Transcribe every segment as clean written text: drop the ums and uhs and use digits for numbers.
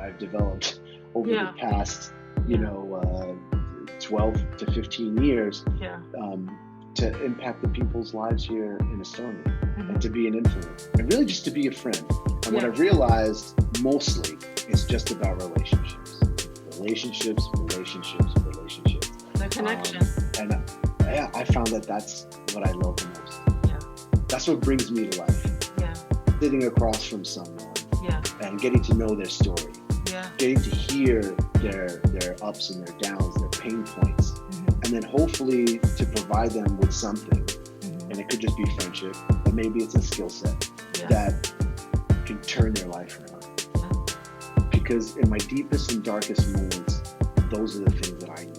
I've developed over the Yeah. past, you Yeah. know, 12 to 15 years Yeah. to impact the people's lives here in Estonia Mhm. and to be an influence and really just to be a friend. And what Yeah. I've realized mostly is just about relationships, relationships, relationships, relationships. The connection. And I found that that's what I love the most. Yeah. That's what brings me to life. Yeah. Sitting across from someone Yeah. and getting to know their story, Yeah. getting to hear their ups and their downs, their pain points, Mhm. and then hopefully to provide them with something. Mhm. And it could just be friendship, but maybe it's a skill set Yeah. that can turn their life around. Yeah. Because in my deepest and darkest moments, those are the things that I need.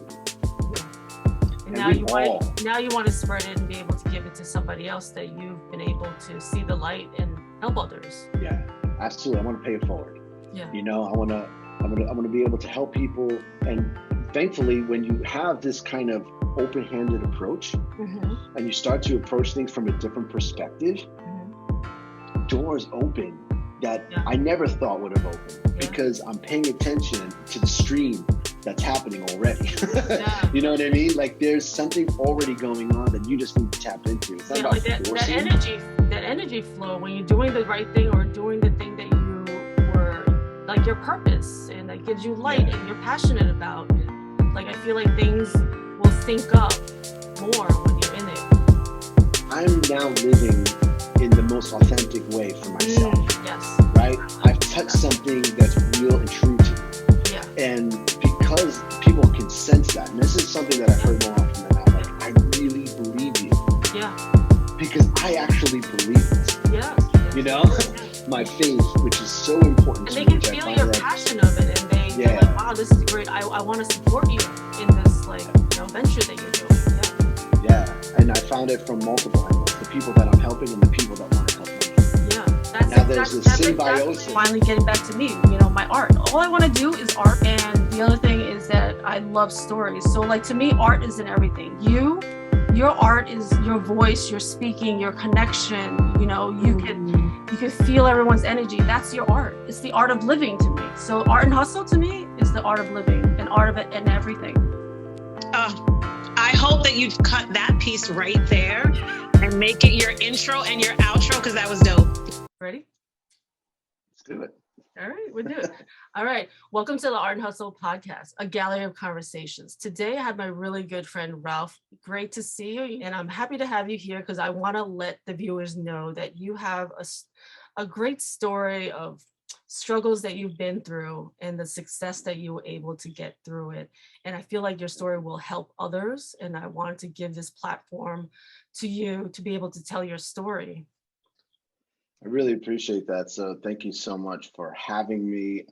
And And now you want to spread it and be able to give it to somebody else that you've been able to see the light and help others. Yeah, absolutely. I want to pay it forward. Yeah. You know, I want to be able to help people. And thankfully, when you have this kind of open-handed approach Mhm. and you start to approach things from a different perspective, Mhm. doors open that Yeah. I never thought would have opened Yeah. because I'm paying attention to the stream that's happening already. Yeah. You know what I mean? Like there's something already going on that you just need to tap into. It's not Yeah, about like that forcing. energy flow when you're doing the right thing or doing the thing that you were like your purpose and that gives you light Yeah. and you're passionate about it. Like I feel like things will sync up more when you're in it. I'm now living in the most authentic way for myself, Yes. right? I've touched something that's real and true to me. Yeah. And because people can sense that, and this is something that I've heard more often than not, like, I really believe you Yeah. because I actually believe it. Yeah. You know, my faith, which is so important And to they me, can which I feel find your that passion of it and they're Yeah. like, wow, this is great. I want to support you in this like, venture that you're doing. Yeah. yeah, and I found it from multiple angles: the people that I'm helping and the people that want to help me. Yeah, that's Now there's a symbiosis. Finally getting back to me, my art. All I want to do is art. And the other thing is that I love stories. So like to me, art isn't everything. Your art is your voice, your speaking, your connection. You can feel everyone's energy. That's your art. It's the art of living to me. So art and hustle to me is the art of living and art of it and everything. I hope that you cut that piece right there and make it your intro and your outro because that was dope. Ready? Let's do it. All right, we'll do it. All right. Welcome to the Art and Hustle podcast, a gallery of conversations. Today, I have my really good friend, Ralph. Great to see you. And I'm happy to have you here because I want to let the viewers know that you have a great story of struggles that you've been through and the success that you were able to get through it. And I feel like your story will help others. And I wanted to give this platform to you to be able to tell your story. I really appreciate that. So thank you so much for having me.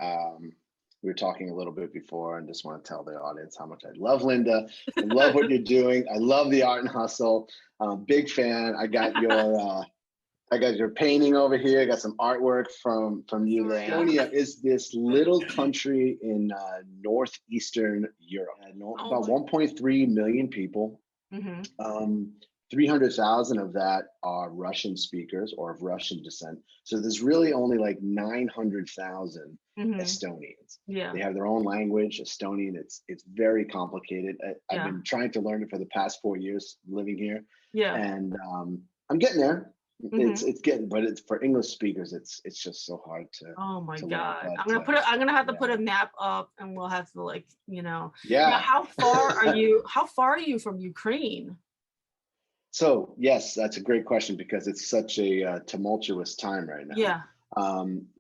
We were talking a little bit before and just want to tell the audience how much I love Linda. I love what you're doing. I love the Art and Hustle. I'm a big fan. I got your painting over here. I got some artwork from you. Estonia is this little country in northeastern Europe. About 1.3 million people. Mm-hmm. 300,000 of that are Russian speakers or of Russian descent. So there's really only like 900,000 Estonians. Yeah. They have their own language, Estonian. It's very complicated. I've been trying to learn it for the past 4 years living here. Yeah. And I'm getting there. It's getting, but it's for English speakers. It's just so hard to. Oh my God! Learn. But, I'm gonna have to put a map up, and we'll have to Yeah. Now, how far are you? How far are you from Ukraine? So yes, that's a great question because it's such a tumultuous time right now. Yeah.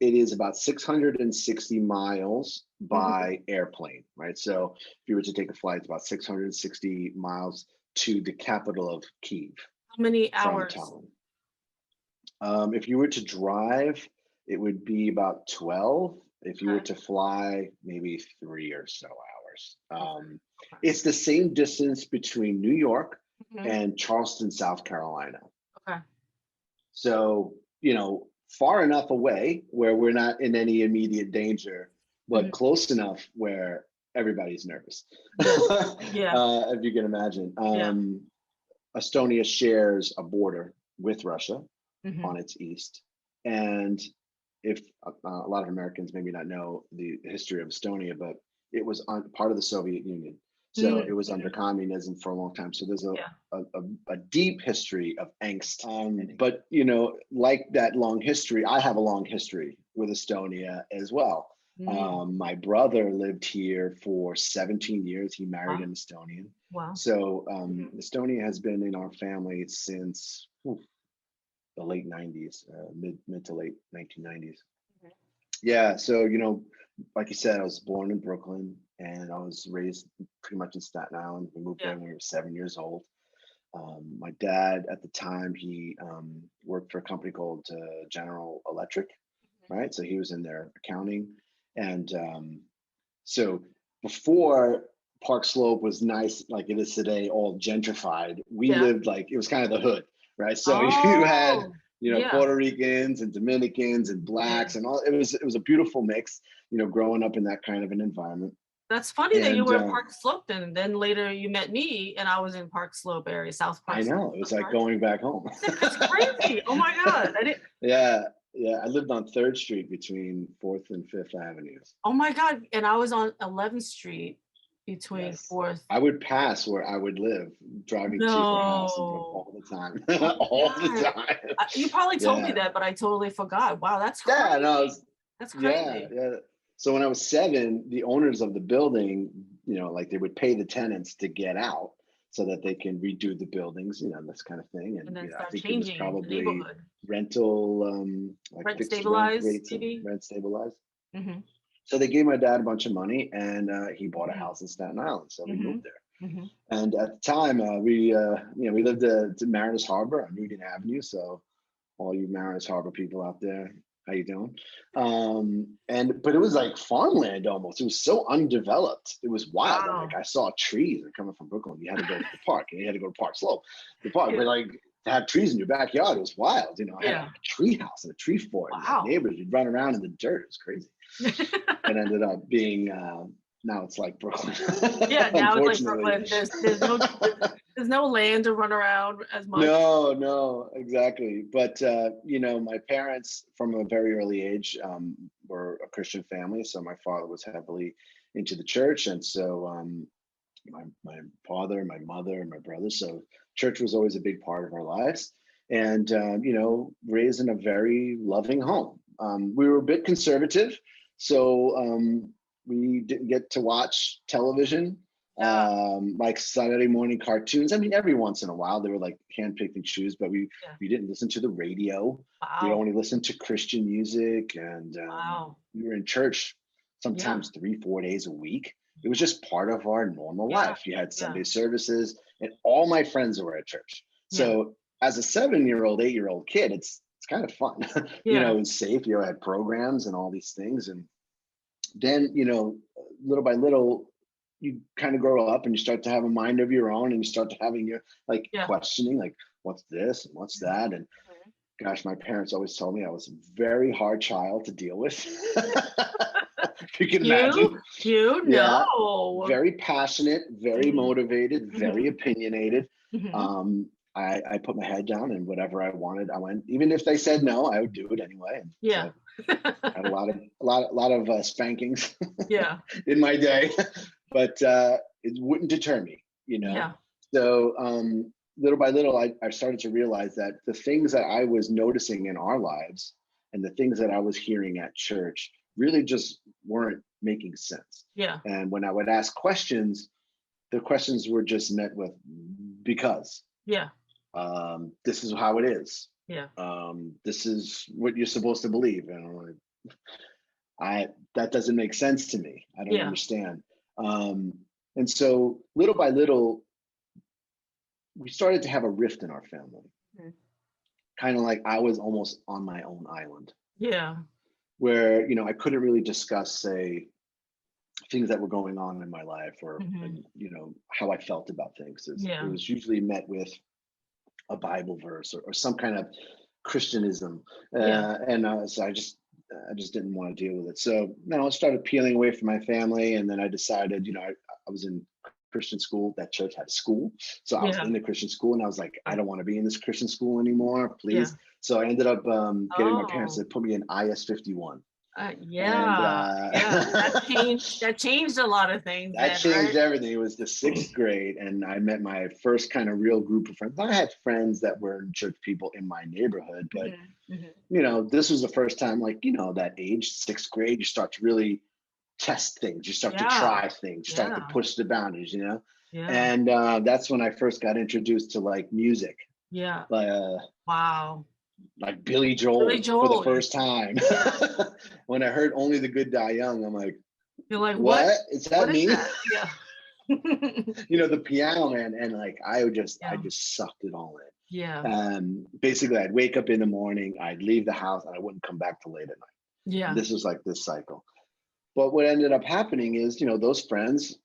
It is about 660 miles by airplane, right? So if you were to take a flight, it's about 660 miles to the capital of Kyiv. How many hours? If you were to drive, it would be about 12. If you were to fly, maybe 3 or so hours. It's the same distance between New York and Charleston, South Carolina. Okay. So, far enough away where we're not in any immediate danger, but close enough where everybody's nervous. Yeah. If you can imagine. Estonia shares a border with Russia on its east. And if a lot of Americans maybe not know the history of Estonia, but it was on part of the Soviet Union. So it was under communism for a long time. So there's a deep history of angst. But, you know, like that long history, I have a long history with Estonia as well. My brother lived here for 17 years. He married an Estonian. Wow. So Estonia has been in our family since the late 90s, mid to late 1990s. Yeah. So, you know, like you said, I was born in Brooklyn and I was raised pretty much in Staten Island. We moved there when we were 7 years old. My dad at the time, he worked for a company called General Electric, right? So he was in their accounting. And so before Park Slope was nice like it is today, all gentrified, we lived like, it was kind of the hood, right? So you had, you know, Puerto Ricans and Dominicans and blacks and all. It was a beautiful mix, you know, growing up in that kind of an environment. That's funny that you were in Park Slope then. Then later you met me and I was in Park Slope area, South Park. I know, it was like going back home. That's crazy. Oh my God. I didn't. Yeah, I lived on 3rd Street between 4th and 5th Avenues. Oh my God. And I was on 11th Street between 4th. I would pass where I would live, driving to your house all the time. All the time. You probably told me that, but I totally forgot. Wow, that's crazy. Yeah, no, that's crazy. Yeah. So when I was 7, the owners of the building, you know, like they would pay the tenants to get out so that they can redo the buildings, you know, this kind of thing. And then you know, start I think changing it was probably the neighborhood. Rental, like rent fixed stabilized, rent rates, maybe? Rent stabilized. So they gave my dad a bunch of money, and he bought a house in Staten Island, so we moved there. And at the time, we lived to Mariners Harbor on Union Avenue. So all you Mariners Harbor people out there, how you doing? But it was like farmland almost. It was so undeveloped. It was wild. Wow. Like I saw trees. And coming from Brooklyn, you had to go to the park, and you had to go to Park Slope, the park. But like to have trees in your backyard, it was wild. You know, I had a tree house and a tree fort. And my neighbors, you'd run around in the dirt. It was crazy. It ended up being now it's like Brooklyn. Now it's like Brooklyn. There's no land to run around as much. No, exactly. But you know, my parents from a very early age were a Christian family. So my father was heavily into the church, and so my father, my mother, and my brother. So church was always a big part of our lives. And you know, raised in a very loving home. We were a bit conservative. So we didn't get to watch television, like Saturday morning cartoons. I mean, every once in a while, they were like handpicked and choose, but we didn't listen to the radio. We only listened to Christian music, and we were in church sometimes 3-4 days a week. It was just part of our normal life. You had Sunday services, and all my friends were at church. So as a 7-year-old, 8-year-old kid, it's kind of fun. You know, it was safe. You know, I had programs and all these things. And then, you know, little by little, you kind of grow up and you start to have a mind of your own, and you start to having your questioning, like, what's this and what's that? And gosh, my parents always told me I was a very hard child to deal with. If you can imagine. You know. Very passionate, very motivated, very opinionated. I put my head down, and whatever I wanted, I went. Even if they said no, I would do it anyway. And so I had a lot of spankings in my day, but it wouldn't deter me, you know. So little by little, I started to realize that the things that I was noticing in our lives and the things that I was hearing at church really just weren't making sense. And when I would ask questions, the questions were just met with because. This is how it is. This is what you're supposed to believe. And that doesn't make sense to me. I don't understand. And so little by little, we started to have a rift in our family. Kind of like I was almost on my own island. Where, you know, I couldn't really discuss, say, things that were going on in my life, or and, you know, how I felt about things. It was usually met with a Bible verse or some kind of Christianism, and so I just didn't want to deal with it. So I started peeling away from my family, and then I decided, you know, I was in Christian school. That church had a school. So I was Yeah. in the Christian school, and I was like, I don't want to be in this Christian school anymore, please. Yeah. So I ended up getting my parents Oh. to put me in IS 51. Yeah. That changed a lot of things That then, changed right? everything. It was the 6th grade, and I met my first kind of real group of friends. I had friends that were church people in my neighborhood, but this was the first time, like, that age, 6th grade, you start to really test things. You start to try things. You start to push the boundaries, Yeah. And that's when I first got introduced to like music. Yeah. Wow. Like Billy Billy Joel for the Joel. first time. Yeah. When I heard Only the Good Die Young, I'm like, you're like, what? Is that what me? Is that? Yeah. The piano, man, and like I just sucked it all in. Yeah. Basically, I'd wake up in the morning, I'd leave the house, and I wouldn't come back till late at night. Yeah. This was like this cycle. But what ended up happening is, those friends,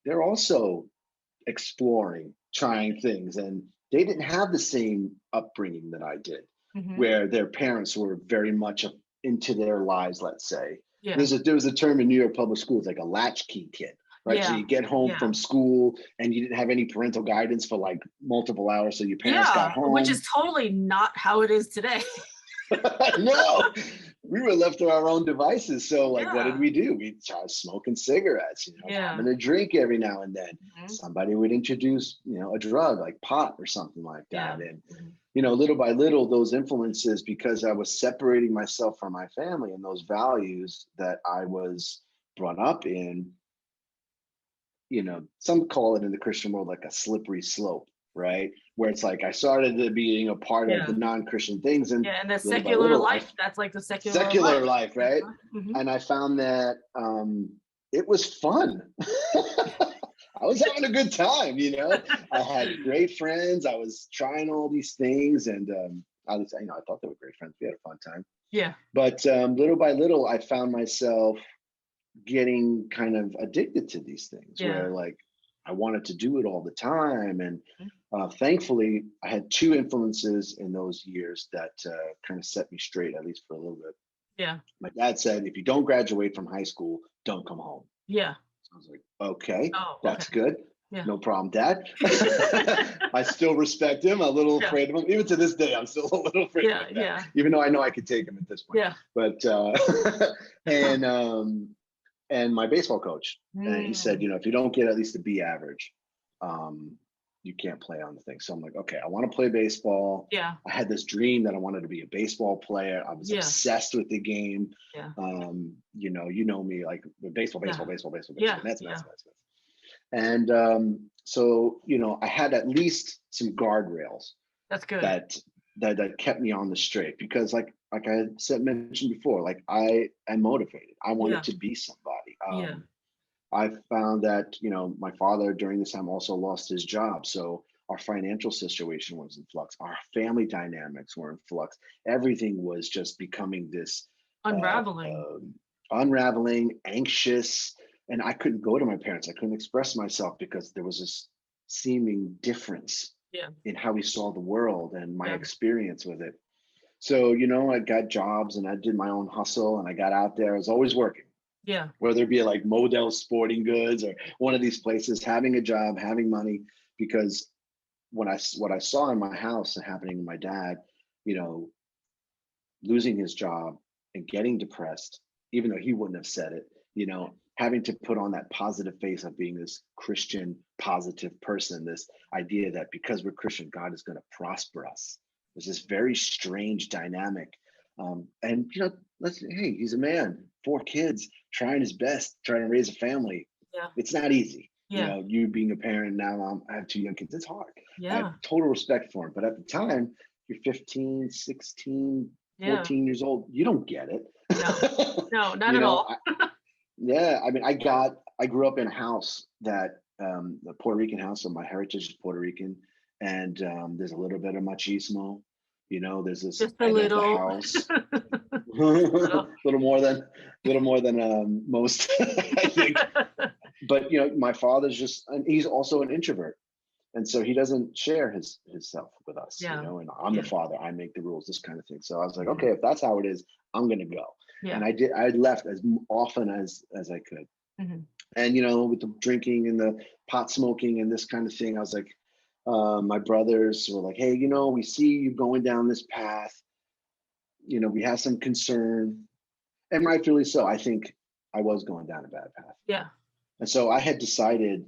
they're also exploring, trying things, and they didn't have the same upbringing that I did, where their parents were very much into their lives, let's say. Yeah. There was a term in New York public schools, like a latchkey kid, right? So you get home from school and you didn't have any parental guidance for like multiple hours. So your parents got home. Which is totally not how it is today. No, we were left to our own devices. So like, what did we do? We started smoking cigarettes, having a drink every now and then. Somebody would introduce, a drug like pot or something like that. And, little by little, those influences, because I was separating myself from my family and those values that I was brought up in, some call it in the Christian world like a slippery slope, right? Where it's like I started being a part of the non-Christian things, and the secular life. That's like the secular life, right? And I found that it was fun. I was having a good time, I had great friends. I was trying all these things, and I thought they were great friends. We had a fun time. Yeah. But little by little, I found myself getting kind of addicted to these things, where like I wanted to do it all the time. And thankfully, I had 2 influences in those years that kind of set me straight, at least for a little bit. Yeah. My dad said, if you don't graduate from high school, don't come home. Yeah. So I was like, okay, that's okay. good. Yeah. No problem, Dad. I still respect him. I'm a little afraid of him. Even to this day, I'm still a little afraid of him. Yeah. Even though I know I could take him at this point. Yeah. But and my baseball coach, and he said, if you don't get at least a B average, you can't play on the thing. So I'm like, okay, I want to play baseball. Yeah. I had this dream that I wanted to be a baseball player. I was obsessed with the game. Yeah. You know me, like baseball. Yeah. That's. And so, I had at least some guardrails. That's good. That kept me on the straight, because like I mentioned before, like I am motivated. I wanted to be somebody. I found that, my father during this time also lost his job. So our financial situation was in flux. Our family dynamics were in flux. Everything was just becoming this unraveling, anxious. And I couldn't go to my parents. I couldn't express myself because there was this seeming difference in how we saw the world and my experience with it. So, I got jobs and I did my own hustle, and I got out there. I was always working. Yeah. Whether it be like Model Sporting Goods or one of these places, having a job, having money, because what I saw in my house and happening to my dad, losing his job and getting depressed, even though he wouldn't have said it, having to put on that positive face of being this Christian, positive person, this idea that because we're Christian, God is going to prosper us. There's this very strange dynamic. And, hey, he's a man, 4 kids, trying his best, trying to raise a family. Yeah. It's not easy. Yeah. You being a parent now, I have 2 young kids. It's hard. Yeah. I have total respect for him. But at the time, you're 15, 16, 14 years old. You don't get it. No, not at all. I mean, I grew up in a house that, the Puerto Rican house, so my heritage is Puerto Rican. And there's a little bit of machismo. There's this just a little house, little more than most, I think. But my father's and he's also an introvert, and so he doesn't share his self with us. And I'm the father, I make the rules, this kind of thing. So I was like, okay, if that's how it is, I'm gonna go. And I left as often as I could. And, you know, with the drinking and the pot smoking and this kind of thing, I was like, my brothers were like, hey, you know, we see you going down this path. You know, we have some concern, and rightfully so. I think I was going down a bad path. Yeah. And so I had decided,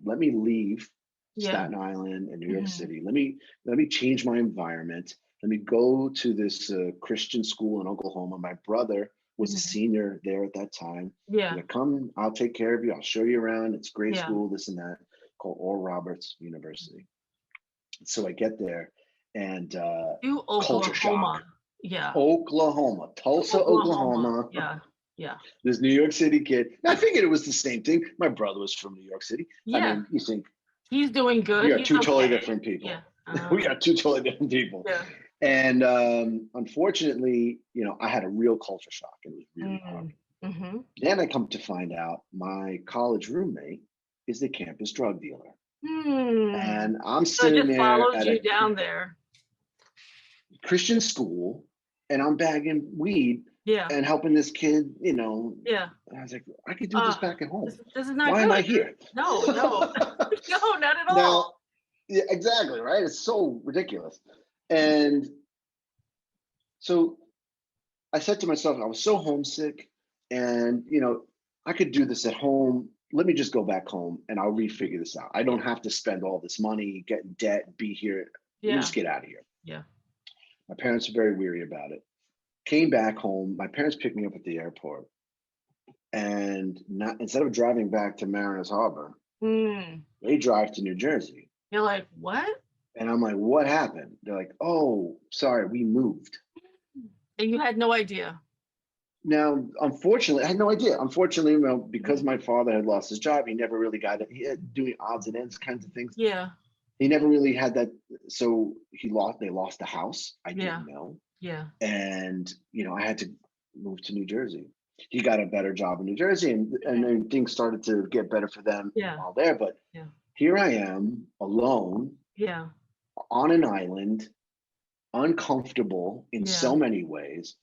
let me leave Yeah. Staten Island and New York City. Let me change my environment. Let me go to this Christian school in Oklahoma. My brother was a senior there at that time. Yeah. Like, come, I'll take care of you. I'll show you around. It's great Yeah. school, this and that, called Oral Roberts University. So I get there, and To culture shock. Oklahoma. Yeah. Oklahoma, Tulsa, Oklahoma. Yeah. Yeah. This New York City kid. I figured it was the same thing. My brother was from New York City. Yeah. I mean, you think he's doing good. we are He's two totally okay. different people. Yeah. We are two totally different people. Yeah. And unfortunately, you know, I had a real culture shock. It was really hard. Then I come to find out my college roommate is the campus drug dealer. And I'm So sitting just there followed at you a down there. Christian school, and I'm bagging weed Yeah. and helping this kid, you know. Yeah. And I was like, I could do this back at home. This is not Why good. am I here? No. No, not at all. Now, yeah, exactly, right? It's so ridiculous. And so I said to myself, I was so homesick, and, you know, I could do this at home. Let me just go back home and I'll refigure this out. I don't have to spend all this money, get in debt, be here. Let me just get out of here. Yeah. My parents were very weary about it. Came back home. My parents picked me up at the airport. And instead of driving back to Mariners Harbor, they drive to New Jersey. You're like, what? And I'm like, what happened? They're like, oh, sorry, we moved. And you had no idea. Now, unfortunately, I had no idea. Unfortunately, you know, because my father had lost his job, he never really got it. He had doing odds and ends kinds of things. Yeah. He never really had that. So they lost the house. I didn't know. Yeah. And, you know, I had to move to New Jersey. He got a better job in New Jersey, and then things started to get better for them while there. But here I am alone on an island, uncomfortable in so many ways.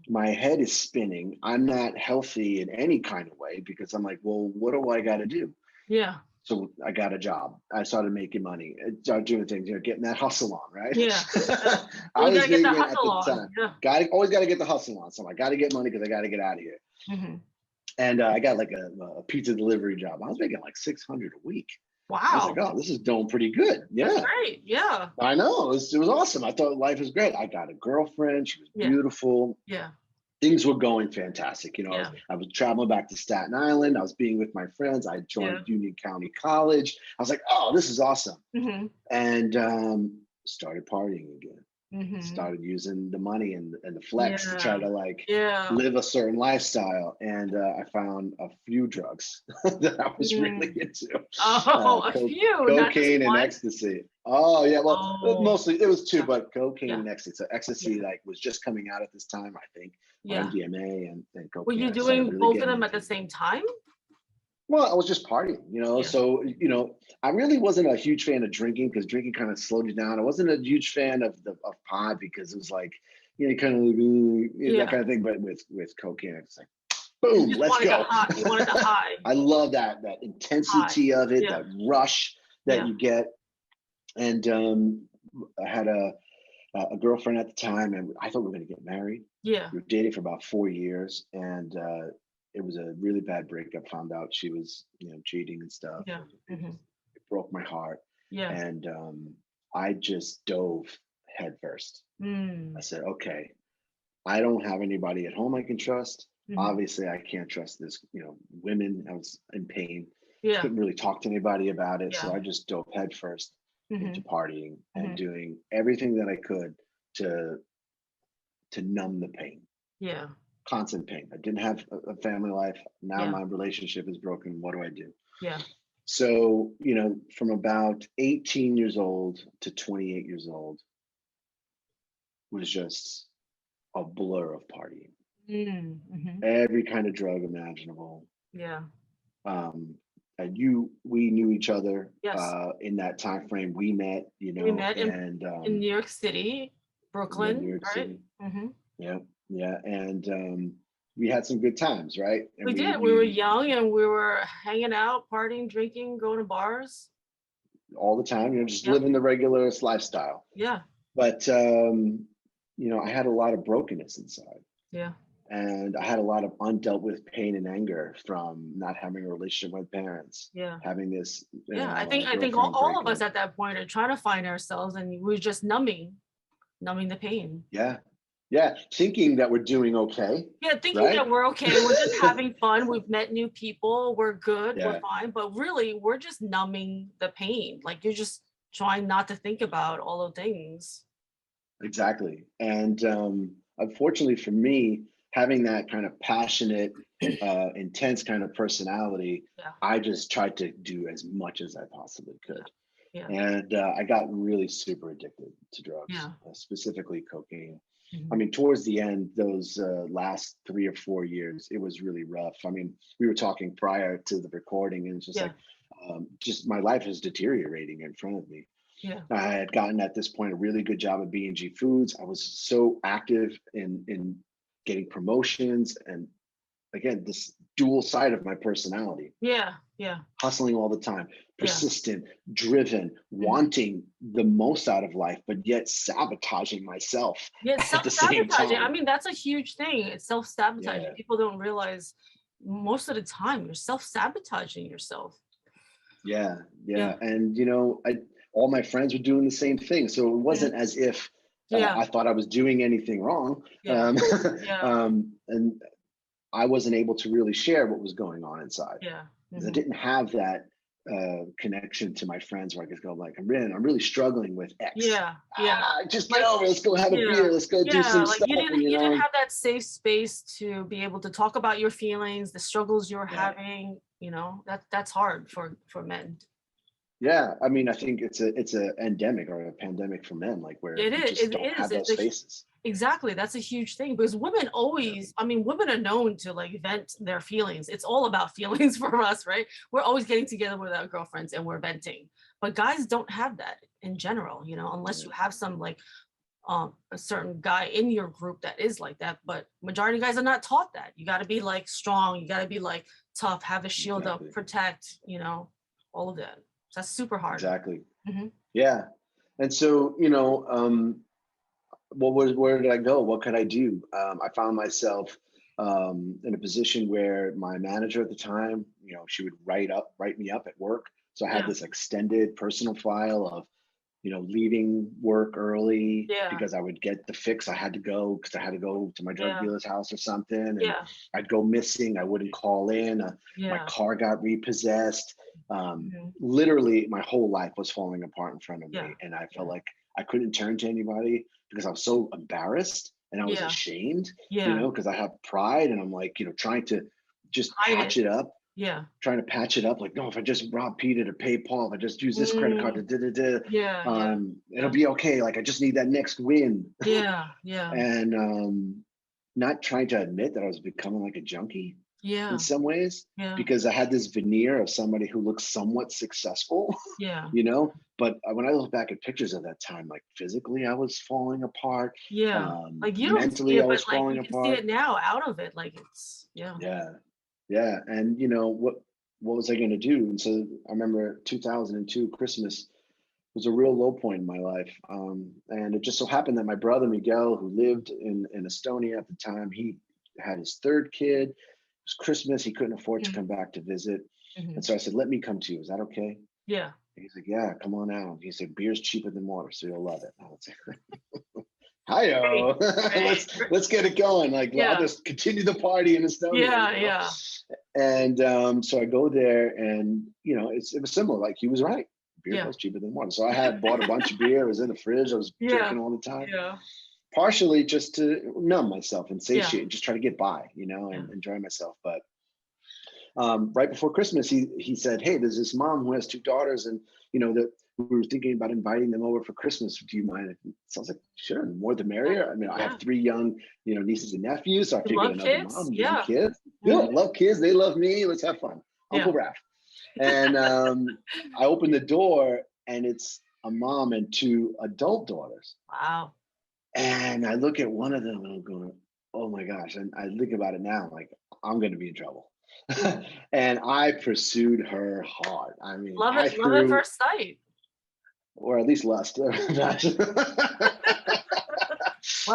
My head is spinning. I'm not healthy in any kind of way, because I'm like, well, what do I got to do? Yeah. So I got a job. I started making money. I started doing things, you know, getting that hustle on, right? Yeah. I was vegan at the time. Yeah. Always got to get the hustle on. So I got to get money because I got to get out of here. And I got like a pizza delivery job. I was making like $600 a week. Wow. I was like, oh, this is doing pretty good. Yeah. That's great. Yeah. I know. It was awesome. I thought life was great. I got a girlfriend. She was beautiful. Yeah. Things were going fantastic. You know, I was traveling back to Staten Island. I was being with my friends. I joined Union County College. I was like, oh, this is awesome. And started partying again. Started using the money and the flex to try to like live a certain lifestyle. And I found a few drugs that I was really into. A few. Cocaine and ecstasy. Oh yeah, well, mostly it was two, but cocaine and ecstasy. So ecstasy like was just coming out at this time, I think. MDMA and cocaine. Were you doing both of them at the same time? Well, I was just partying, you know. So, you know, I really wasn't a huge fan of drinking, because drinking kind of slowed you down. I wasn't a huge fan of pot, because it was like, you know, kind of that kind of thing. But with cocaine, it's like, boom, let's go. You wanted the high. I love that intensity of it, that rush that you get. And I had a girlfriend at the time, and I thought we were going to get married. Yeah, we were dating for about 4 years, and it was a really bad breakup. Found out she was, you know, cheating and stuff. Yeah, it broke my heart. Yeah, and I just dove headfirst. I said, okay, I don't have anybody at home I can trust. Obviously, I can't trust this. You know, women. I was in pain. Yeah, couldn't really talk to anybody about it, so I just dove headfirst into partying and doing everything that I could to numb the pain. Yeah. Constant pain. I didn't have a family life. Now my relationship is broken. What do I do? Yeah. So, you know, from about 18 years old to 28 years old was just a blur of partying. Every kind of drug imaginable. Yeah. And we knew each other in that time frame. We met, you know, in New York City, Brooklyn, New York right? City. Yeah. Yeah. And we had some good times, right? And We did. We were young and we were hanging out, partying, drinking, going to bars. All the time, just Yep. living the regular lifestyle. Yeah. But, I had a lot of brokenness inside. Yeah. And I had a lot of undealt with pain and anger from not having a relationship with parents. Yeah. Having this. Yeah. I think all of us at that point are trying to find ourselves, and we're just numbing the pain. Yeah. Yeah. Thinking that we're doing okay. Yeah. Thinking right? that we're okay. We're just having fun. We've met new people. We're good. Yeah. We're fine. But really, we're just numbing the pain. Like, you're just trying not to think about all the things. Exactly. And unfortunately for me, having that kind of passionate, intense kind of personality, I just tried to do as much as I possibly could. Yeah. And I got really super addicted to drugs, specifically cocaine. I mean, towards the end, those last 3 or 4 years, it was really rough. I mean, we were talking prior to the recording, and it's just like, just my life is deteriorating in front of me. Yeah. I had gotten at this point a really good job at B&G Foods. I was so active in getting promotions, and again, this dual side of my personality. Yeah. Yeah. Hustling all the time, persistent, driven, wanting the most out of life, but yet sabotaging myself. Yeah, at the same self-sabotaging. time. I mean, that's a huge thing. It's self-sabotaging. Yeah. People don't realize most of the time you're self-sabotaging yourself. Yeah. And all my friends were doing the same thing. So it wasn't as if I thought I was doing anything wrong. And I wasn't able to really share what was going on inside. Yeah. I didn't have that connection to my friends where I could go like, I'm really struggling with X. Just get over. Let's go have a beer. Let's go do some stuff. You didn't have that safe space to be able to talk about your feelings, the struggles you're having. That's hard for men. Yeah, I mean, I think it's a endemic or a pandemic for men, like where it is. Don't have those spaces. Exactly, that's a huge thing, because women always, women are known to like vent their feelings. It's all about feelings for us, right? We're always getting together with our girlfriends and we're venting, but guys don't have that in general, unless you have some like a certain guy in your group that is like that. But majority of guys are not taught that. You got to be like strong. You got to be like tough. Have a shield up, protect. All of that. So that's super hard. Exactly. Yeah, and so where did I go? What could I do? I found myself in a position where my manager at the time, she would write me up at work. So I had this extended personal file of, leaving work early because I would get the fix. I had to go because I had to go to my drug dealer's house or something. And I'd go missing. I wouldn't call in. My car got repossessed. Literally, my whole life was falling apart in front of me. And I felt like I couldn't turn to anybody because I was so embarrassed and I was ashamed, because I have pride and I'm like, trying to just patch it up. Trying to patch it up. Like, no, if I just rob Peter to pay Paul, if I just use this credit card to it'll be okay. Like, I just need that next win. And not trying to admit that I was becoming like a junkie in some ways, because I had this veneer of somebody who looks somewhat successful, but when I look back at pictures of that time, like physically I was falling apart. Like you mentally don't see it, I was but like falling you can apart. see it now out of it. Like it's Yeah. And what was I going to do? And so I remember 2002 Christmas was a real low point in my life. And it just so happened that my brother Miguel, who lived in Estonia at the time, he had his third kid. It was Christmas. He couldn't afford to come back to visit. And so I said, let me come to you. Is that okay? Yeah. And he's like, yeah, come on out. He said, beer's cheaper than water, so you'll love it. I was like, hi-yo, let's get it going. Like, I'll just continue the party in Estonia. And so I go there, and it was similar. Like, he was right. Beer was cheaper than water. So I had bought a bunch of beer. It was in the fridge. I was drinking all the time. Partially just to numb myself and satiate, just try to get by, and enjoy myself. But right before Christmas, he said, hey, there's this mom who has 2 daughters, and that we were thinking about inviting them over for Christmas. Do you mind? So I was like, sure, the more the merrier. I mean, I have 3 young, nieces and nephews, so I figured another mom, kids. Yeah, I love kids. They love me. Let's have fun. Uncle Raf. And I opened the door, and it's a mom and 2 adult daughters. Wow. And I look at one of them, and I'm going, oh my gosh. And I think about it now, like, I'm going to be in trouble. And I pursued her hard. I mean, Love I it, love at threw, first sight. or at least lust. Well,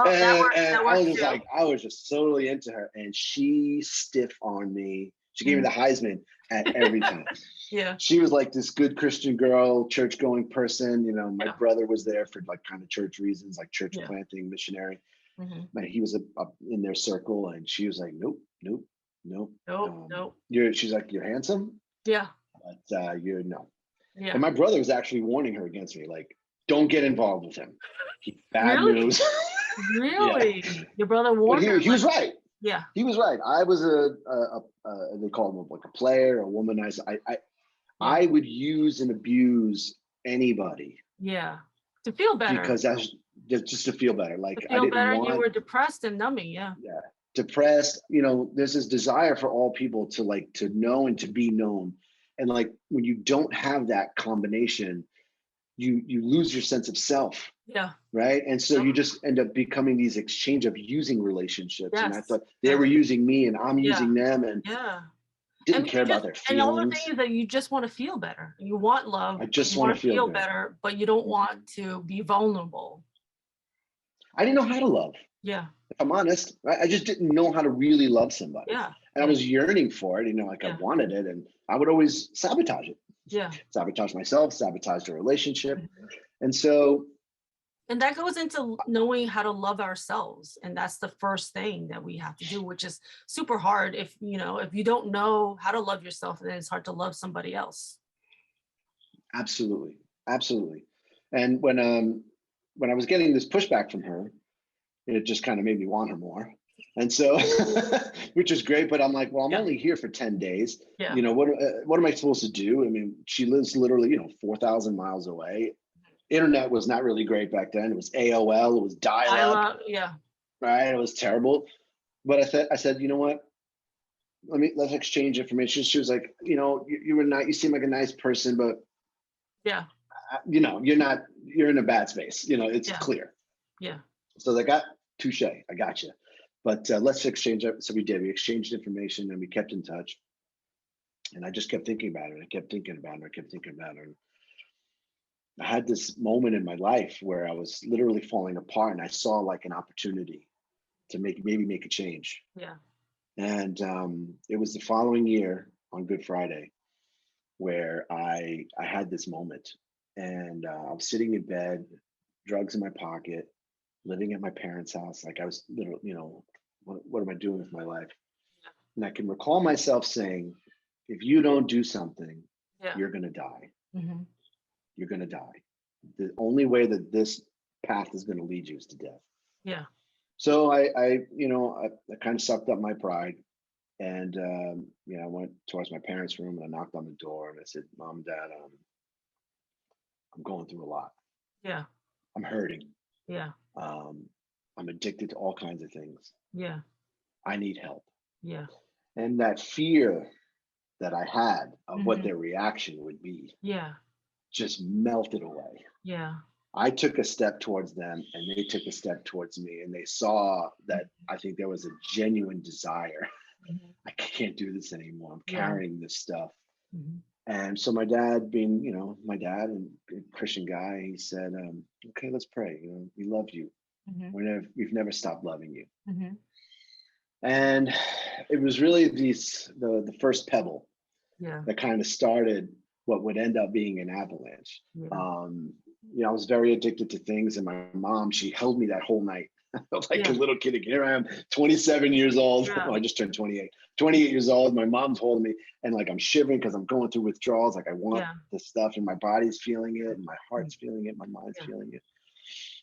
And that I was works just too. like, I was just totally into her, and she stiff on me. She gave me the Heisman at every time. Yeah. She was like this good Christian girl, church going person. You know, my Yeah. brother was there for like kind of church reasons, like church Yeah. planting, missionary. Mm-hmm. He was up in their circle, and she was like, nope, nope, nope. Nope. She's like, you're handsome, Yeah. but you're no. Yeah. And my brother was actually warning her against me, like, don't get involved with him. He's bad Really? news. Really? Yeah. Your brother But warned her, he was right. Yeah. He was right. I was they call him like a player, a womanizer. I would use and abuse anybody. Yeah. To feel better. Because that's just to feel better. Like, to feel I didn't better, want. You were depressed and numbing. Yeah. Yeah. Depressed. You know, there's this desire for all people to like to know and to be known. And like when you don't have that combination, you lose your sense of self. Yeah. Right. And so you just end up becoming these exchange of using relationships. Yes. And I thought they were using me and I'm using them, and didn't care about their feelings. And all the thing is that you just want to feel better. You want love. I just want to feel better, but you don't want to be vulnerable. I didn't know how to love. Yeah. If I'm honest, I just didn't know how to really love somebody. Yeah. And I was yearning for it, you know, like I wanted it, and I would always sabotage it. Yeah. Sabotage myself, sabotage the relationship. And so. And that goes into knowing how to love ourselves. And that's the first thing that we have to do, which is super hard. If you don't know how to love yourself, then it's hard to love somebody else. Absolutely. Absolutely. And when I was getting this pushback from her, it just kind of made me want her more. And so, which is great, but I'm like, well, I'm only here for 10 days. Yeah. You know, what am I supposed to do? I mean, she lives literally, 4,000 miles away. Internet was not really great back then. It was AOL, it was dial-up. Yeah. Right. It was terrible. But I said, you know what? Let's exchange information. She was like, you seem like a nice person, but you're in a bad space. It's clear. Yeah. So I got touche. I got you. But let's exchange it. So we did. We exchanged information and we kept in touch. And I just kept thinking about it. I kept thinking about it. I had this moment in my life where I was literally falling apart, and I saw like an opportunity to maybe make a change. Yeah. And it was the following year on Good Friday where I had this moment, and I was sitting in bed, drugs in my pocket, living at my parents' house. Like I was literally, what am I doing with my life? Yeah. And I can recall myself saying, if you don't do something, you're going to die. Mm-hmm. You're going to die. The only way that this path is going to lead you is to death. Yeah. So I kind of sucked up my pride, and I went towards my parents' room and I knocked on the door and I said, Mom, Dad, I'm going through a lot. Yeah. I'm hurting. Yeah. I'm addicted to all kinds of things. Yeah. I need help. Yeah. And that fear that I had of what their reaction would be. Yeah. Just melted away. Yeah. I took a step towards them and they took a step towards me, and they saw that I think there was a genuine desire. Mm-hmm. I can't do this anymore. I'm carrying this stuff. Mm-hmm. And so my dad, being, my dad and a Christian guy, he said, okay, let's pray. We love you. Mm-hmm. We've never stopped loving you. Mm-hmm. And it was really the first pebble that kind of started what would end up being an avalanche. Yeah. I was very addicted to things, and my mom, she held me that whole night like a little kid again. Here I am, 27 years old. Yeah. Oh, I just turned 28 years old. My mom's holding me, and like I'm shivering because I'm going through withdrawals. Like I want this stuff, and my body's feeling it, and my heart's feeling it, my mind's feeling it.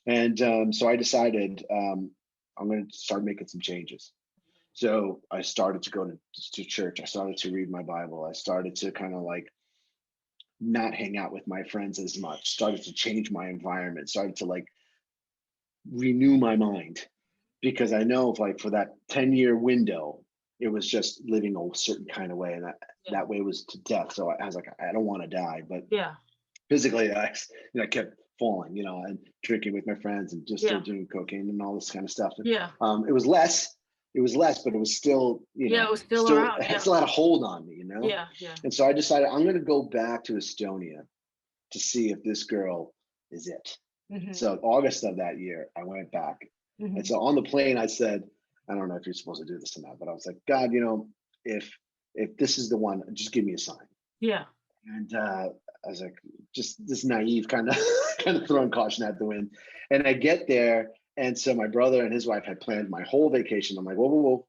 And so I decided I'm going to start making some changes. So I started to go to church. I started to read my Bible. I started to kind of like not hang out with my friends as much, started to change my environment, started to like renew my mind, because I know like for that 10-year window, it was just living a certain kind of way. And that way was to death. So I was like, I don't want to die, but physically I kept falling, and drinking with my friends and just still doing cocaine and all this kind of stuff. And, it was less, it was less, but it was still, it was still around. It still had a hold on me, Yeah. And so I decided I'm going to go back to Estonia to see if this girl is it. So August of that year, I went back. And so on the plane, I said, I don't know if you're supposed to do this or not, but I was like, God, if this is the one, just give me a sign. Yeah. And I was like, just this naive kind of throwing caution at the wind. And I get there. And so my brother and his wife had planned my whole vacation. I'm like, whoa.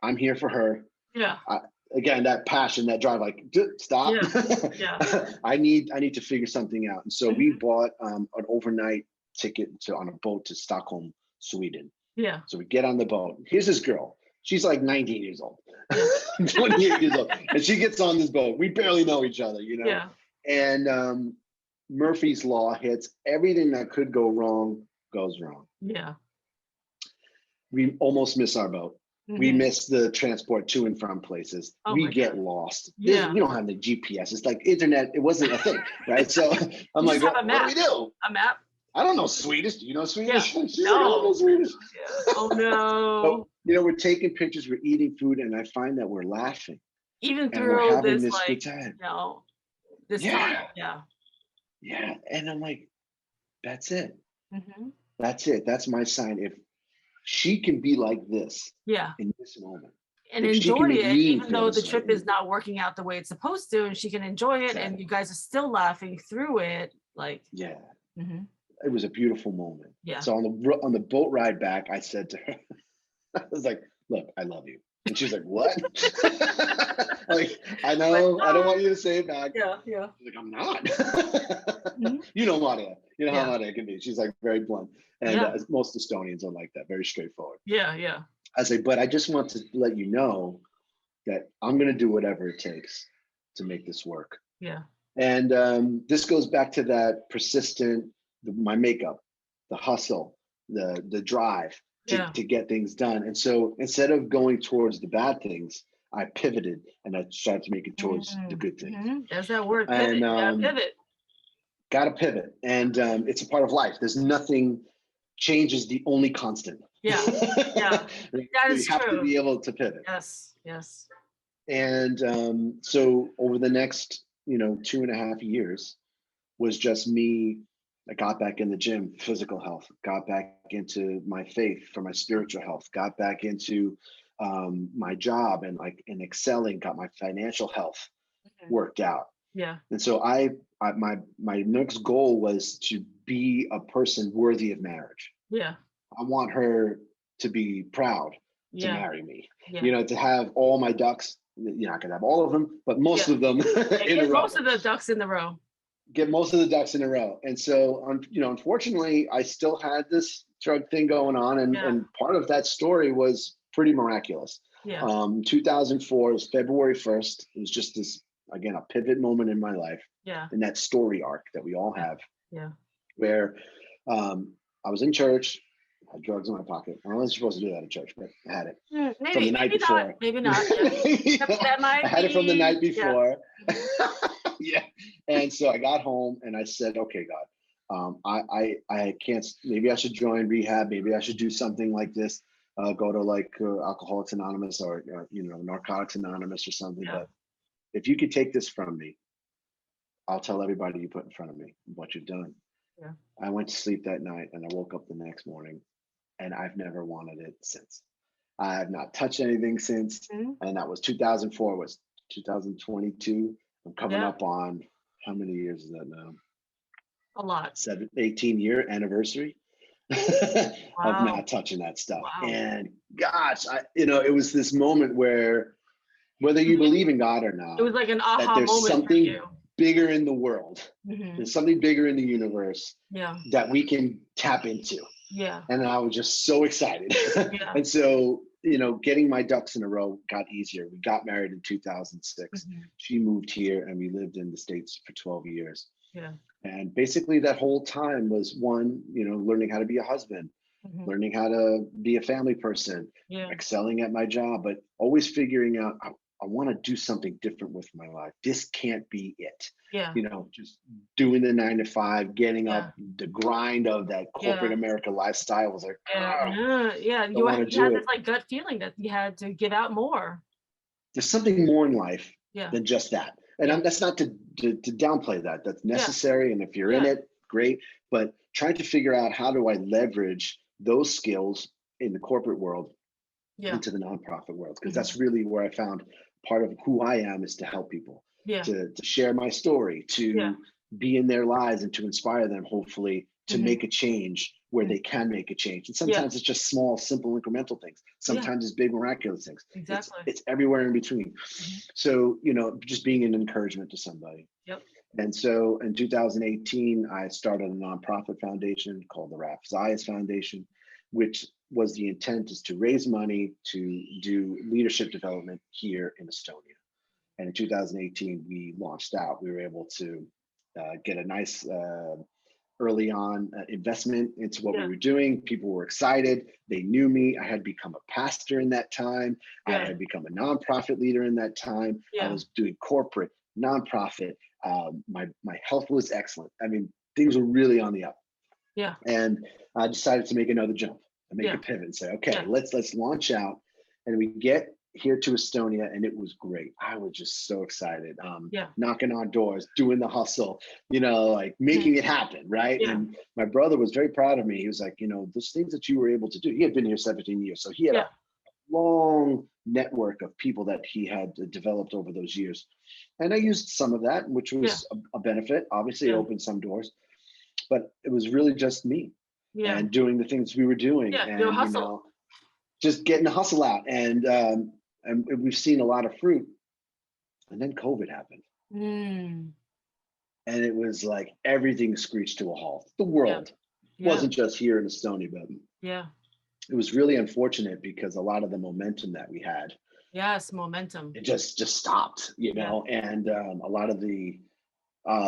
I'm here for her. Yeah. Again, that passion, that drive, like, stop. Yeah. I need to figure something out. And so we bought an overnight ticket on a boat to Stockholm, Sweden. Yeah. So we get on the boat. Here's this girl. She's like 19 years old, 28 years old. And she gets on this boat. We barely know each other, Yeah. And Murphy's Law hits. Everything that could go wrong goes wrong. Yeah. We almost miss our boat. We miss the transport to and from places. We get lost. Yeah. We don't have the GPS. It's like internet. It wasn't a thing, right? So I'm like, what do we do? A map? I don't know Swedish. Do you know Swedish? Yeah. No. I don't know Swedish. Yeah. Oh no. But, we're taking pictures, we're eating food, and I find that we're laughing. Even and we're through having this good time. This time. Yeah. Yeah. And I'm like, that's it. That's it. That's my sign. If she can be like this in this moment. And enjoy it, even though the trip is not working out the way it's supposed to, and she can enjoy it, and you guys are still laughing through it. Like, it was a beautiful moment. Yeah. So on the boat ride back, I said to her, I was like, look, I love you. And she's like, what? Like, I know, like, I don't want you to say it back. Yeah. She's like, I'm not. You know Maria. You know how Maria can be. She's like very blunt. And most Estonians are like that, very straightforward. Yeah. I say, but I just want to let you know that I'm going to do whatever it takes to make this work. Yeah. And this goes back to that persistent, my makeup, the hustle, the drive to get things done. And so instead of going towards the bad things, I pivoted and I started to make it towards the good things. There's that word, pivot. And, Pivot. Got to pivot. And it's a part of life. There's nothing, change is the only constant. Yeah. That is true. You have to be able to pivot. Yes. And so over the next, 2.5 years was just me. I got back in the gym, physical health, got back into my faith for my spiritual health, got back into my job and excelling, got my financial health worked out. Yeah. And so my next goal was to be a person worthy of marriage. Yeah. I want her to be proud to marry me, to have all my ducks. You're not going to have all of them, but most of them in a row. Most of the ducks in the row. Get most of the ducks in a row. And so, unfortunately, I still had this drug thing going on. And part of that story was pretty miraculous. Yeah. 2004 was February 1st. It was just this, again, a pivot moment in my life. Yeah. In that story arc that we all have. Yeah. Where I was in church, I had drugs in my pocket. I wasn't supposed to do that in church, but I had it. Maybe, from the night before. Not, maybe not. Yeah. That might I had it from the night before. Yeah. And so I got home and I said, okay, God, I can't, maybe I should join rehab. Maybe I should do something like this, go to Alcoholics Anonymous or Narcotics Anonymous or something. Yeah. But if you could take this from me, I'll tell everybody you put in front of me what you've done. Yeah. I went to sleep that night and I woke up the next morning and I've never wanted it since. I have not touched anything since. And that was 2004, was 2022. I'm coming up on, how many years is that now? A lot. 18-year anniversary of not touching that stuff. Wow. And gosh, it was this moment where, whether you believe in God or not, it was like an aha moment there's something for you. Bigger in the world. There's something bigger in the universe that we can tap into. Yeah. And I was just so excited. Yeah. And so, getting my ducks in a row got easier. We got married in 2006. She moved here and we lived in the States for 12 years. Yeah. And basically that whole time was one, learning how to be a husband, learning how to be a family person, excelling at my job, but always figuring out I want to do something different with my life. This can't be it. Yeah. You know, just doing the 9 to 5, getting Yeah. up, the grind of that corporate America lifestyle was like, Yeah. You had this like gut feeling that you had to give out more. There's something more in life Yeah. than just that. And that's not to downplay that. That's necessary. And if you're in it, great. But trying to figure out, how do I leverage those skills in the corporate world into the nonprofit world? Because that's really where I found part of who I am, is to help people, to share my story, to be in their lives, and to inspire them, hopefully, to make a change where they can make a change. And sometimes it's just small, simple, incremental things. Sometimes it's big, miraculous things. Exactly. It's everywhere in between. So, you know, just being an encouragement to somebody. Yep. And so in 2018, I started a nonprofit foundation called the Raf Zayas Foundation, which was the intent is to raise money to do leadership development here in Estonia. And in 2018, we launched out. We were able to get a nice early on investment into what we were doing. People were excited. They knew me. I had become a pastor in that time. I had become a nonprofit leader in that time. I was doing corporate, nonprofit. My health was excellent. I mean, things were really on the up. Yeah. And I decided to make another jump and make a pivot and say, okay, let's launch out. And we get here to Estonia, and it was great. I was just so excited. Knocking on doors, doing the hustle, you know, like making it happen, right? And my brother was very proud of me. He was like, you know, those things that you were able to do. He had been here 17 years, so he had a long network of people that he had developed over those years. And I used some of that, which was a benefit. Obviously, it opened some doors, but it was really just me and doing the things we were doing, and your hustle. you know, just getting the hustle out. And we've seen a lot of fruit. And then COVID happened. And it was like everything screeched to a halt. The world wasn't just here in Estonia, but it was really unfortunate, because a lot of the momentum that we had, momentum, it just stopped, you know. And a lot of the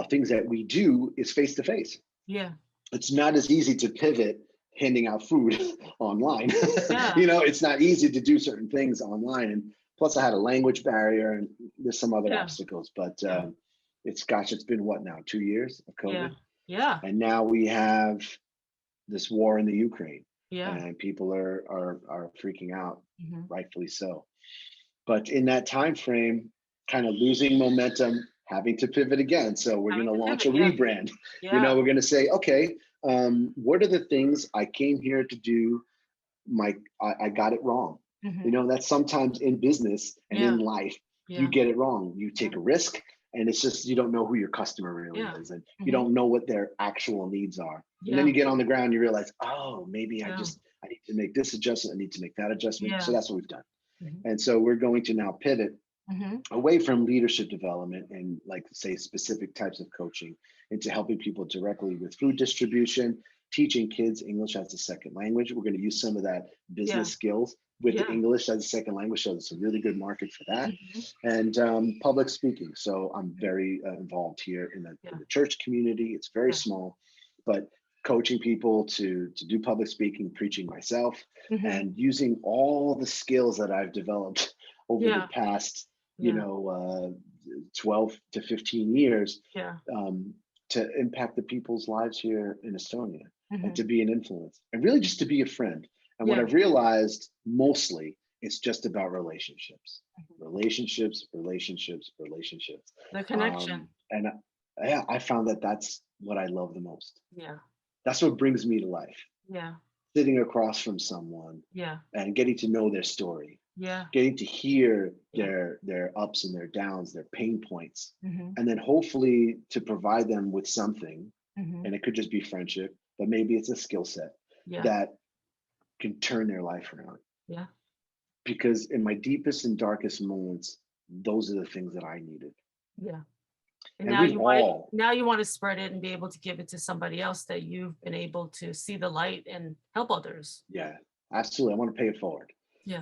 things that we do is face to face. It's not as easy to pivot handing out food online. You know, it's not easy to do certain things online. And plus I had a language barrier, and there's some other obstacles, but it's been what now, 2 years of COVID? And now we have this war in the Ukraine, and people are freaking out, rightfully so. But in that time frame, kind of losing momentum, having to pivot again. So we're going to launch a rebrand. You know, we're going to say, okay, what are the things I came here to do? I got it wrong. You know, that's sometimes in business and in life, you get it wrong. You take a risk, and it's just, you don't know who your customer really is, and you don't know what their actual needs are. And then you get on the ground, you realize, oh, maybe I need to make this adjustment. I need to make that adjustment. So that's what we've done. And so we're going to now pivot away from leadership development and, like, say, specific types of coaching, into helping people directly with food distribution, teaching kids English as a second language. We're going to use some of that business skills with English as a second language. So there's a really good market for that. And public speaking. So I'm very involved here in the church community. It's very small, but coaching people to do public speaking, preaching myself, and using all the skills that I've developed over the past, you know, 12 to 15 years to impact the people's lives here in Estonia, and to be an influence, and really just to be a friend. And what I've realized mostly, it's just about relationships, relationships. The connection. And I found that that's what I love the most. That's what brings me to life. Sitting across from someone and getting to know their story. Getting to hear their ups and their downs, their pain points, and then hopefully to provide them with something. And it could just be friendship, but maybe it's a skill set that can turn their life around. Because in my deepest and darkest moments, those are the things that I needed. And now you want to spread it and be able to give it to somebody else that you've been able to see the light and help others. Absolutely. I want to pay it forward.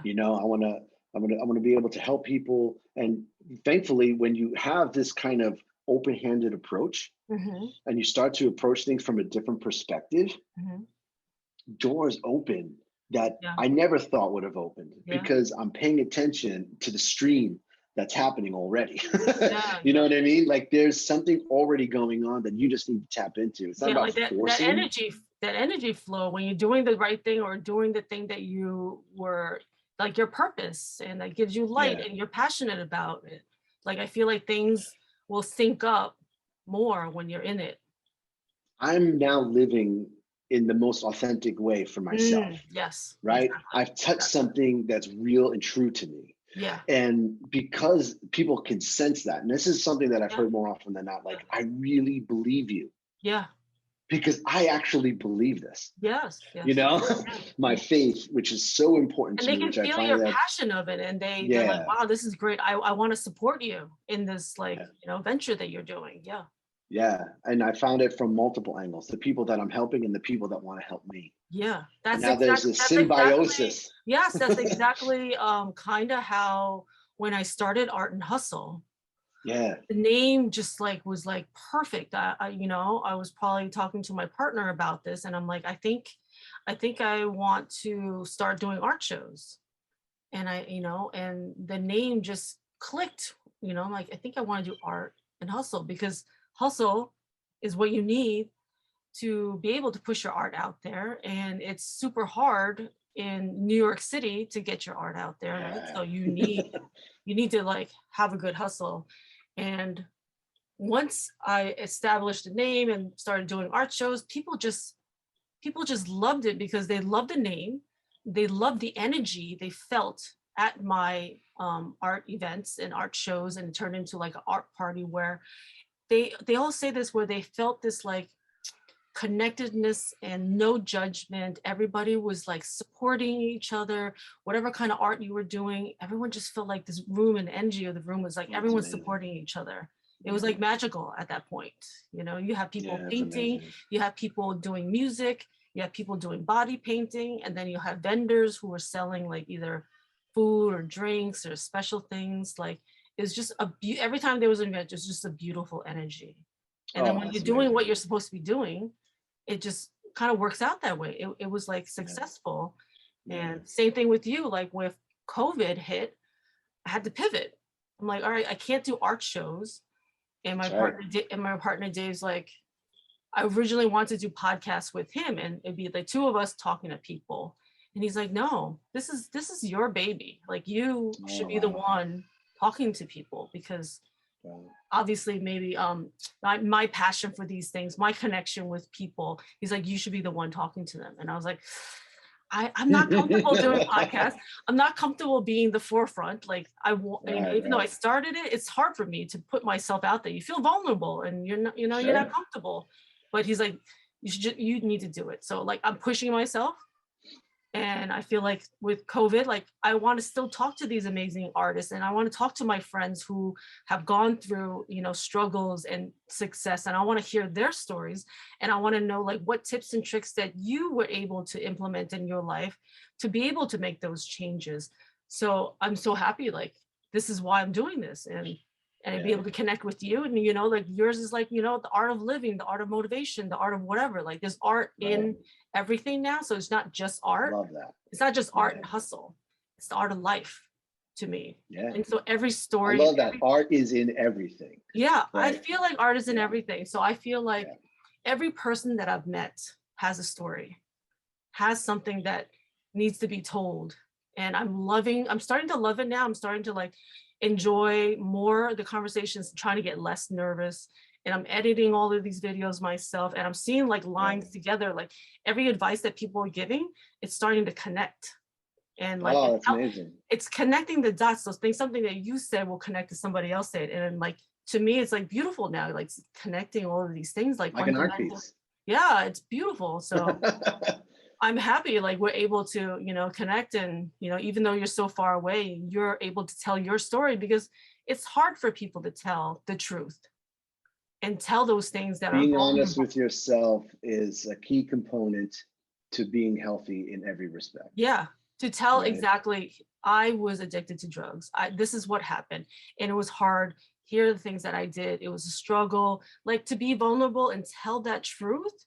You know, I want to be able to help people. And thankfully, when you have this kind of open-handed approach, and you start to approach things from a different perspective, doors open that I never thought would have opened, because I'm paying attention to the stream that's happening already. Yeah, You know what I mean? Like there's something already going on that you just need to tap into. It's not about like that forcing. that energy flow when you're doing the right thing or doing the thing that you were like your purpose and that gives you light Yeah. and you're passionate about it. Like I feel like things will sync up more when you're in it. I'm now living in the most authentic way for myself, Yes. right? Exactly. I've touched something that's real and true to me. Yeah. And because people can sense that, and this is something that I've Yeah. heard more often than not, like, I really believe you Yeah. because I actually believe this, Yes. Yes. you know, Yeah. my faith, which is so important And to they me, can which I feel find your that, passion of it and they're like, yeah, wow, this is great. I want to support you in this like, yeah, venture that you're doing. Yeah. yeah. And I found it from multiple angles, the people that I'm helping and the people that want to help me. Yeah. And now there's this symbiosis. Yes, that's exactly kind of how when I started Artandhustle, Yeah. the name just like was like perfect. I was probably talking to my partner about this and I'm like, I think I want to start doing art shows. And and the name just clicked, I'm like, I think I want to do art and hustle because hustle is what you need to be able to push your art out there. And it's super hard in New York City to get your art out there, right? Yeah. So you need to like have a good hustle. And once I established a name and started doing art shows, people just loved it because they loved the name. They loved the energy they felt at my art events and art shows, and it turned into like an art party where they all say this, where they felt this like connectedness and no judgment. Everybody was like supporting each other, whatever kind of art you were doing. Everyone just felt like this room and energy of the room was like That's everyone's amazing. supporting each other. It Yeah. was like magical at that point. You have people Yeah, painting, you have people doing music, you have people doing body painting, and then you have vendors who are selling like either food or drinks or special things. Like it's just every time there was an event, it's just a beautiful energy. And then Oh, when you're that's doing amazing. what you're supposed to be doing, it just kind of works out that way. It was like Yeah. successful. Yeah. And same thing with you, like with COVID hit, I had to pivot. I'm like, all right, I can't do art shows. And my That's right. partner Dave's like, I originally wanted to do podcasts with him and it'd be the two of us talking to people. And he's like, no, this is your baby. Like you should Oh, be the wow. one talking to people because Wow. obviously maybe my passion for these things, my connection with people, he's like, you should be the one talking to them. And I was like, I'm not comfortable doing podcasts. I'm not comfortable being the forefront. Like I want, Right, even though I right. started it, it's hard for me to put myself out there. You feel vulnerable and you're not, you're Sure. not comfortable. But he's like, you need to do it. So like I'm pushing myself. And I feel like with COVID, like I want to still talk to these amazing artists and I want to talk to my friends who have gone through, struggles and success. And I want to hear their stories. And I want to know like what tips and tricks that you were able to implement in your life to be able to make those changes. So I'm so happy, like, this is why I'm doing this. And be able to connect with you. And, like yours is like, the art of living, the art of motivation, the art of whatever, like there's art in everything now. So it's not just art. Love that. It's not just art and hustle. It's the art of life to me. Yeah. And so every I story. love that. Art is in everything. Yeah. I Right. feel like art is in everything. So I feel like Yeah. every person that I've met has a story, has something that needs to be told. And I'm starting to love it now. I'm starting to like enjoy more the conversations, trying to get less nervous. And I'm editing all of these videos myself and I'm seeing like lines together, like every advice that people are giving, it's starting to connect. And like Oh, that's amazing. it's connecting the dots. So things, something that you said will connect to somebody else said. And like to me, it's like beautiful now, like connecting all of these things, like an art piece. Yeah, it's beautiful. So I'm happy like we're able to, connect and, even though you're so far away, you're able to tell your story because it's hard for people to tell the truth and tell those things that Being are honest with yourself is a key component to being healthy in every respect. Yeah, to tell Right. exactly, I was addicted to drugs. This is what happened. And it was hard. Here are the things that I did. It was a struggle, like to be vulnerable and tell that truth.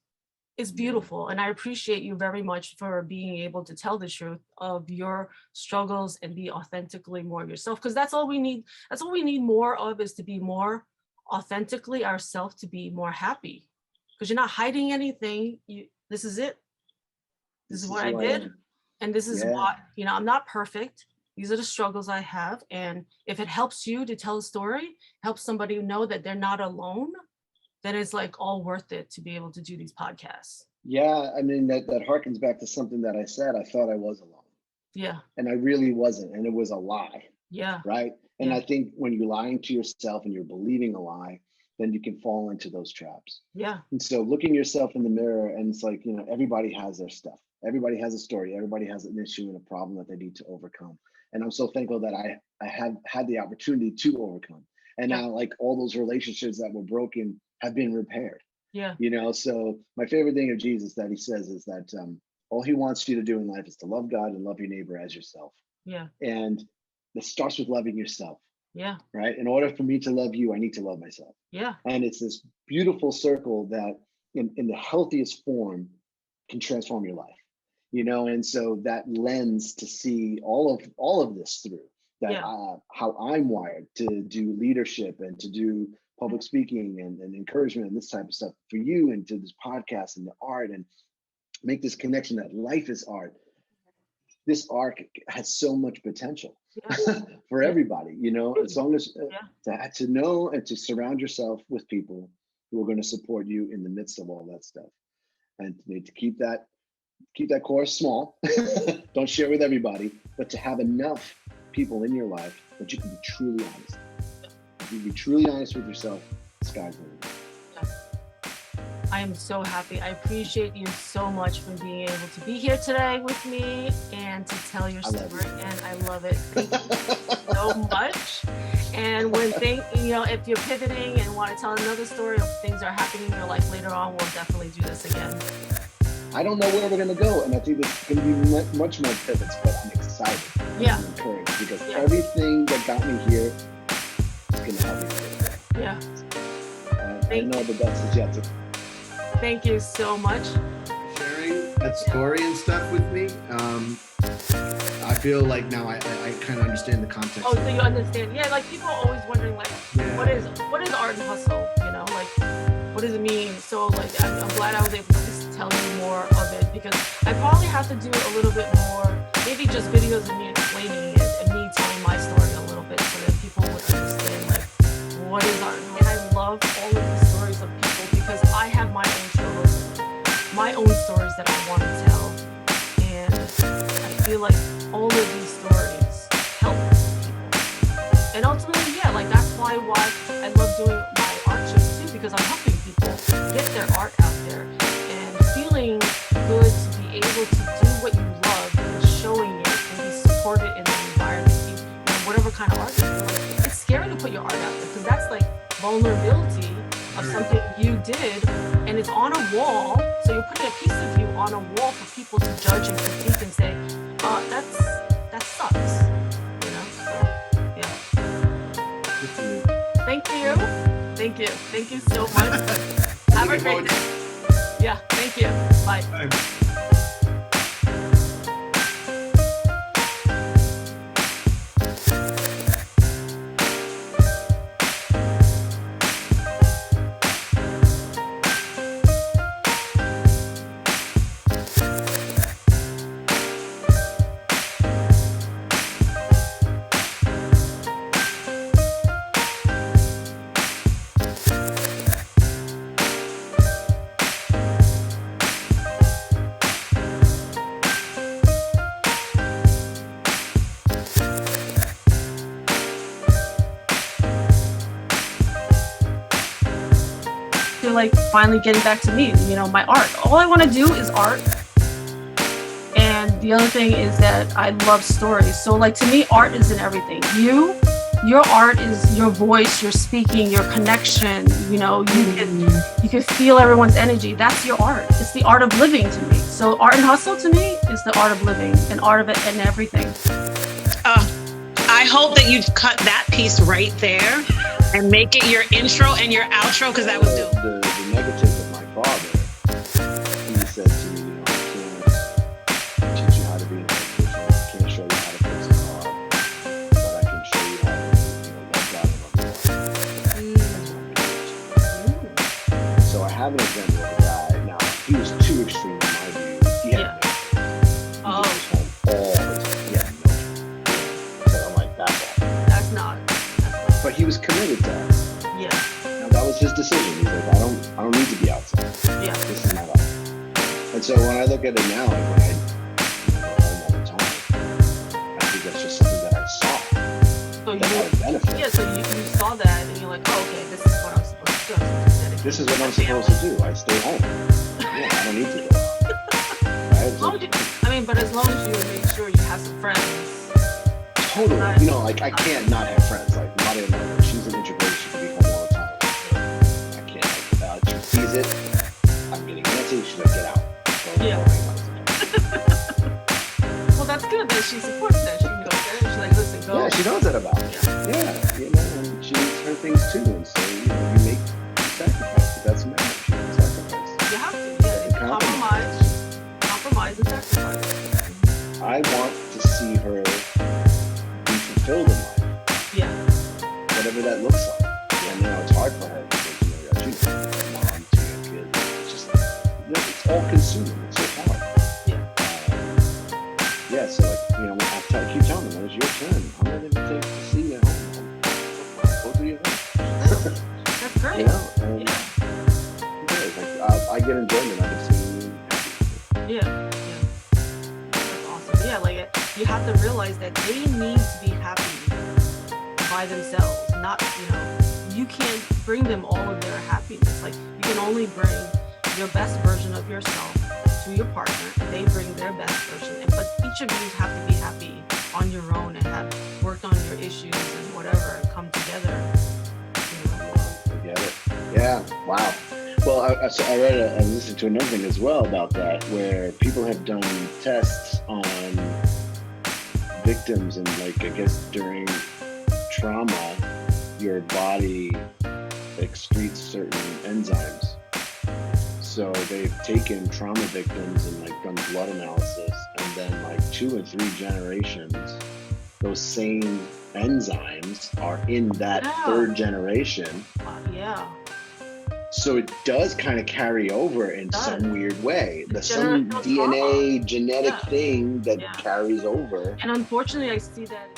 is beautiful. And I appreciate you very much for being able to tell the truth of your struggles and be authentically more yourself. Because that's all we need. That's all we need more of, is to be more authentically ourselves, to be more happy. Because you're not hiding anything. This is it. This is what I did. And this is what, I'm not perfect. These are the struggles I have. And if it helps you to tell a story, helps somebody know that they're not alone, then it's like all worth it to be able to do these podcasts. Yeah, I mean, that harkens back to something that I said. I thought I was alone. Yeah. And I really wasn't. And it was a lie. Yeah. Right. And I think when you're lying to yourself and you're believing a lie, then you can fall into those traps. Yeah. And so looking yourself in the mirror, and it's like, everybody has their stuff. Everybody has a story. Everybody has an issue and a problem that they need to overcome. And I'm so thankful that I have had the opportunity to overcome. And now, like, all those relationships that were broken have been repaired. Yeah. So my favorite thing of Jesus that he says is that all he wants you to do in life is to love God and love your neighbor as yourself. Yeah. And it starts with loving yourself. Yeah. Right. In order for me to love you, I need to love myself. Yeah. And it's this beautiful circle that in the healthiest form can transform your life. And so that lens to see all of this through that, how I'm wired to do leadership and to do public speaking and encouragement and this type of stuff for you, and to this podcast and the art, and make this connection that life is art. This art has so much potential for everybody, as long as to know and to surround yourself with people who are going to support you in the midst of all that stuff, and to keep that course small. Don't share with everybody, but to have enough people in your life that you can be truly honest. If you can be truly honest with yourself, the sky's the limit. I am so happy. I appreciate you so much for being able to be here today with me and to tell your story. And I love it. Thank you so much. And if you're pivoting and want to tell another story of things that are happening in your life later on, we'll definitely do this again. I don't know where we're going to go, and I think there's going to be much more pivots, but I'm excited. Yeah. I'm encouraged, because everything that got me here is going to help me get there. Yeah. I know the best is yet to. Thank you so much. Sharing that story and stuff with me. I feel like now I kind of understand the context. Oh, so you understand? Yeah, like people are always wondering, like, what is art and hustle? What does it mean? So I'm glad I was able to just tell you more of it, because I probably have to do a little bit more, maybe just videos of me explaining it and me telling my story a little bit, so that people would understand, like, what is art. And I love all of the stories of people, because I have my own struggles, my own stories that I want to tell. And I feel like all of these stories help people. And ultimately, that's why I love doing my art shows too, because I'm helping people get their art out there and feeling good to be able to do what you love and showing it and be supported in the environment, whatever kind of art you do. It's scary to put your art out there, because that's like vulnerability of something you did, and it's on a wall. So you're putting a piece of you on a wall for people to judge and critique and say, that sucks. Thank you so much. Have a great day. Yeah, thank you. Bye. Like finally getting back to me, my art. All I want to do is art. And the other thing is that I love stories. So like, to me, art is in everything. Your art is your voice, your speaking, your connection. You can feel everyone's energy. That's your art. It's the art of living to me. So art and hustle to me is the art of living, and art of it and everything. I hope that you cut that piece right there and make it your intro and your outro, because that was dope. The negative of my father have an example of a guy. Now, he was too extreme in my view. He had no. Oh. He was home all the time. He had no. So I'm like, that's all. That's not. But he was committed to us. Yeah. Now, that was his decision. He's like, I don't need to be outside. Yeah. This is not us. And so when I look at it now, like when I go home all the time, I think that's just something that I saw So that had a benefit. yeah, so you saw that and you're like, oh, okay, this is what I'm supposed to do. I'm supposed to dedicate This is what to I'm my supposed to do. I stay home. Yeah, I don't need to go out. Right? As long as but as long as you make sure you have some friends. Totally. Right. You know, like I can't not have friends. Like Maria, she's an introvert. She can be home all the time. I can't. Like, she sees it. I'm getting antsy. She's like, get out. So, Yeah. Well, that's good that she supports that. She knows that. She's like, listen, go. Yeah, she knows that about me. Yeah, you know, and she needs her things too. And so, you know, you make sacrifices. That's marriage. You make sacrifices. You have to. Yeah. Compromise and sacrifice. I want to see her be fulfilled in life. Yeah. Whatever that looks like. And you know, it's hard for her because you know, you got two mom, two kids. It's just, you know, it's all consuming. It's so hard. Yeah, so like, you know, I keep telling them, it's your turn. I'm ready to see you at home. Go do your thing. That's great. You know, and like, I get enjoyment out of seeing you happy. Yeah. That's awesome. Yeah, like you have to realize that they need to be happy by themselves. Not, you know, you can't bring them all of their happiness. Like you can only bring your best version of yourself to your partner, and they bring their best version. But each of you have to be happy on your own and have worked on your issues and whatever and come together. You know. I get it. Yeah. Wow. Well, I read, I listened to another thing as well about that, where people have done tests on victims, and like I guess during trauma, your body excretes certain enzymes. So they've taken trauma victims and like done blood analysis, and then like 2 and 3 generations, those same enzymes are in that third generation. Yeah. So it does kind of carry over in some weird way. There's some Generational DNA trauma. genetic thing that Yeah. carries over. And unfortunately, I see that